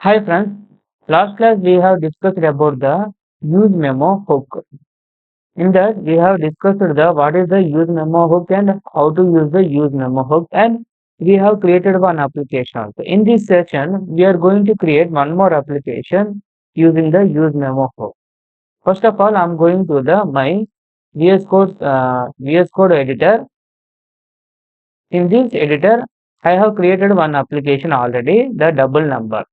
Hi friends, last class we have discussed about the useMemo hook. In that we have discussed the what is the useMemo hook and how to use the useMemo hook, and we have created one application also. In this session we are going to create one more application using the useMemo hook. First of all, I am going to the my VS Code editor. In this editor I have created one application already, the double number.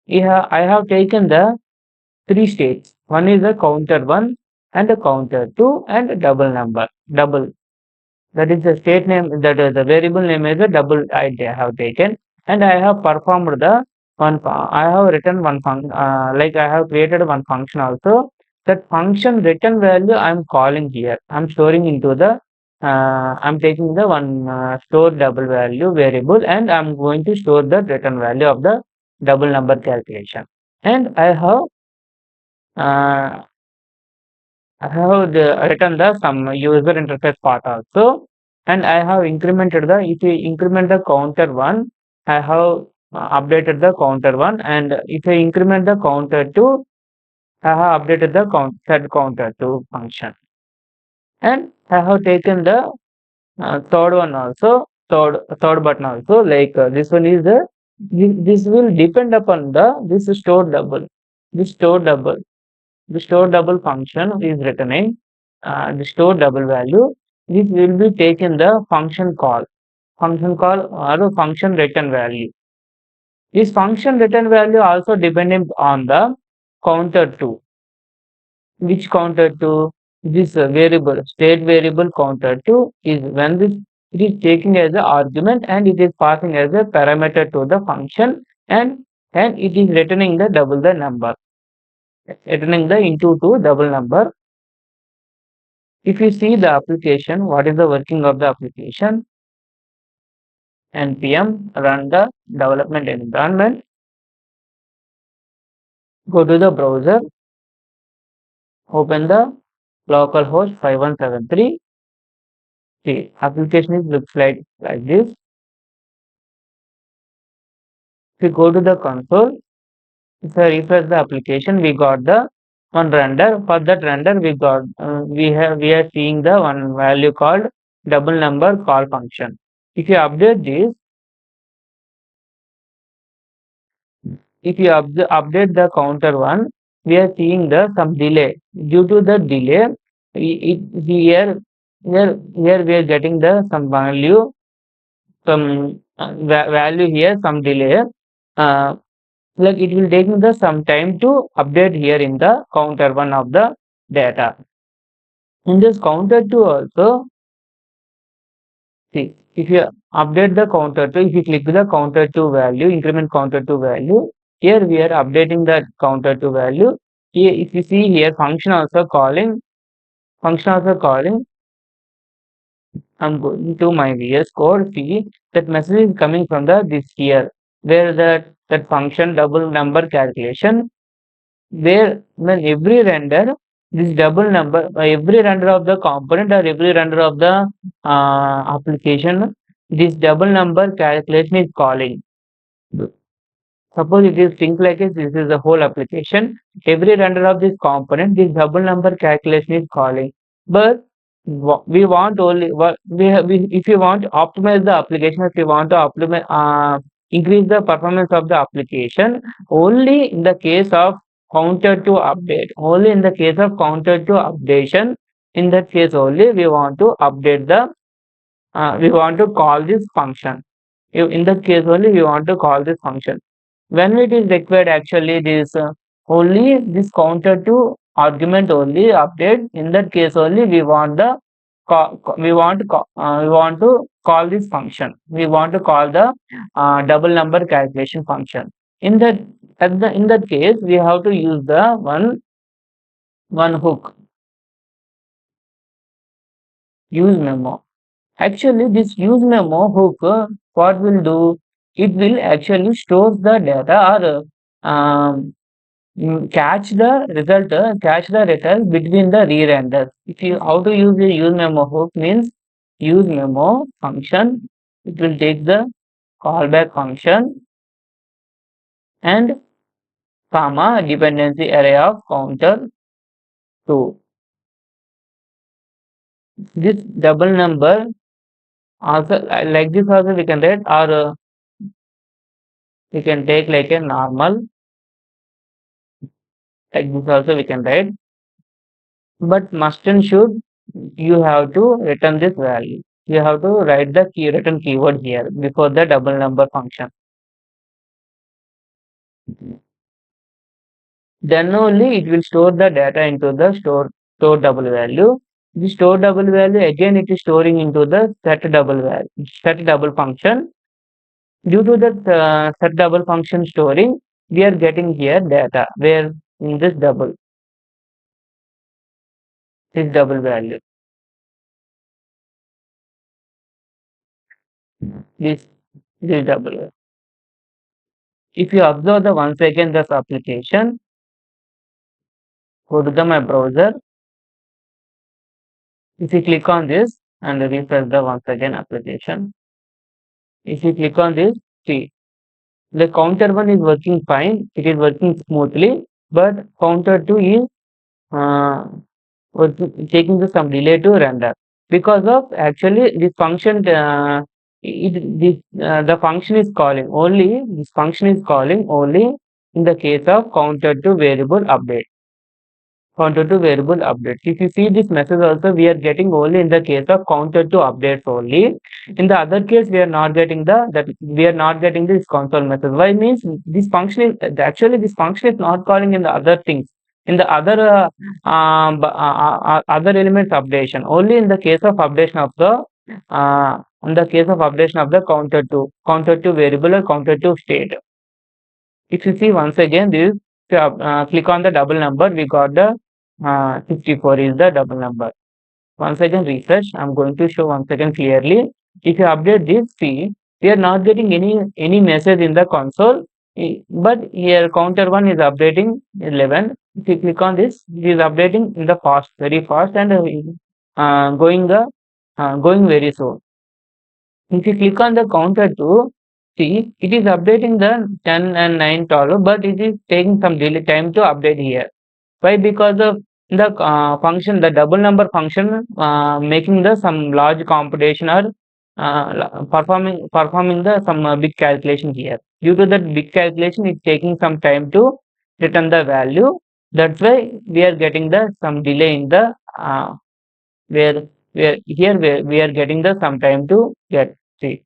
I have taken the three states. One is the counter 1 and the counter 2 and a double number. Double. That is the state name, that is the variable name is the double I have taken, and I have performed the I have written one function, like I have created one function also. That function return value I am calling here. I am storing into the, I am taking the one store double value variable, and I am going to store the return value of the double number calculation. And uh, I have written the some user interface part also, and I have incremented the, if you increment the counter 1, I have updated the counter 1, and if I increment the counter 2, I have updated the set counter 2 function. And I have taken the third one also, third button also, like this one is the, this will depend upon the this store double, this store double. The store double function is returning the store double value. This will be taken the function call or a function return value. This function return value also dependent on the counter 2. Which counter 2? This variable, state variable counter 2 is when this, it is taking as an argument and it is passing as a parameter to the function, and it is returning the double the number, returning the into 2 double number. If you see the application, what is the working of the application? npm run the development environment. Go to the browser, open the localhost 5173. See, application is looks like this. If you go to the console, if I refresh the application, we got the one render. For that render, we are seeing the one value called double number call function. If you update this, if you update the counter 1, we are seeing the some delay. Due to the delay, here we are getting the some value, some value here, some delay. Uh, like it will take the some time to update here in the counter 1 of the data. In this counter 2 also, see, if you update the counter 2, if you click the counter 2 value, increment counter 2 value, here we are updating the counter 2 value. Here, if you see here, function also calling, I'm going to my VS Code, see that message is coming from the this here, where that function double number calculation, where when every render, this double number, every render of the component or every render of the application, this double number calculation is calling. Suppose it is think like this is the whole application. Every render of this component, this double number calculation is calling. But we want only what if you want to optimize the application, if you want to optimize, increase the performance of the application, only in the case of counter to update, only in the case of counter to updation, in that case only we want to update the, we want to call this function. In that case only we want to call this function. When it is required, actually this only this counter to argument only update. In that case only we want the we want to call this function. We want to call the double number calculation function. In that in that case we have to use the one hook, useMemo. Actually, this useMemo hook, what will do? It will actually store the data or catch the result, catch the return between the re-renders. If you how to use the useMemo hook means useMemo function. It will take the callback function. and comma dependency array of counter 2. This double number also, like this also we can write, or we can take like a normal, like this also we can write, but must and should you have to return this value. You have to write the return keyword here before the double number function. Then only it will store the data into the store double value. The store double value again it is storing into the set double value, set double function. Due to that set double function storing, we are getting here data where in this double value, this this double value. If you observe the once again this application, go to the my browser. If you click on this and refresh the once again application, if you click on this, see the counter one is working fine, it is working smoothly, but counter two is uh, taking some delay to render because of actually this function. The function is calling only. This function is calling only in the case of counter to variable update. Counter to variable updates. If you see this message also, we are getting only in the case of counter to updates only. In the other case, we are not getting this console message. Why means this function is actually this function is not calling in the other things, in the other other elements updation. Only in the case of updation of the counter to variable or counter to state. If you see once again this, click on the double number, we got the 54 is the double number. Once again refresh, I'm going to show once again clearly. If you update this, see, we are not getting any message in the console, but here counter one is updating 11. If you click on this, it is updating in the fast, very fast, and going very slow. If you click on the counter 2, see, it is updating the 10 and 9 total, but it is taking some delay time to update here. Why? Because of the function, the double number function, making the some large computation or performing the some big calculation here. Due to that big calculation, it's taking some time to return the value. That's why we are getting the some delay in the where where we are getting the some time to get, see,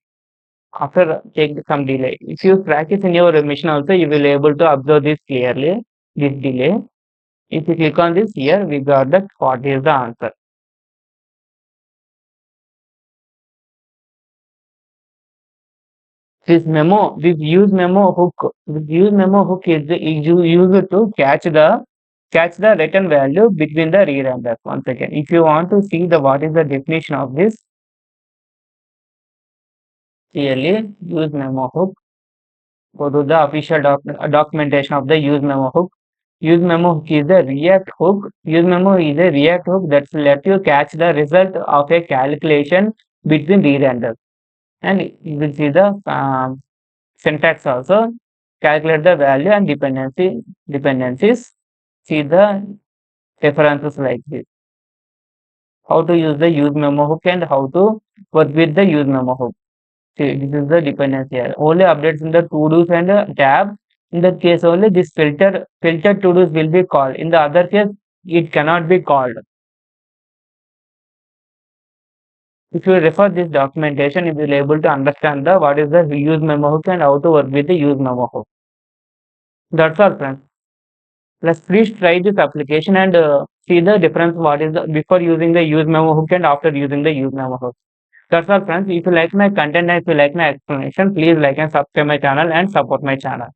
after take some delay. If you practice in your machine also, you will able to observe this clearly, this delay. If you click on this here, we got that what is the answer. This use memo hook. This use memo hook is used to catch the return value between the re-renders. Once again, if you want to see the what is the definition of this, clearly use memo hook. Go to the official documentation of the use memo hook. Use memo hook is a React hook. Use memo is a React hook that let you catch the result of a calculation between re-renders. And you will see the syntax also. Calculate the value and dependencies. See the references like this. How to use the use memo hook and how to work with the use memo hook. See, this is the dependency here. Only updates in the to-dos and tab. In that case, only this filtered to-dos will be called. In the other case, it cannot be called. If you refer this documentation, you will be able to understand the what is the use memo hook and how to work with the use memo hook. That's all, friends. Let's please try this application and see the difference. What is the before using the use memo hook and after using the use memo hook. That's all, friends. If you like my content and if you like my explanation, please like and subscribe my channel and support my channel.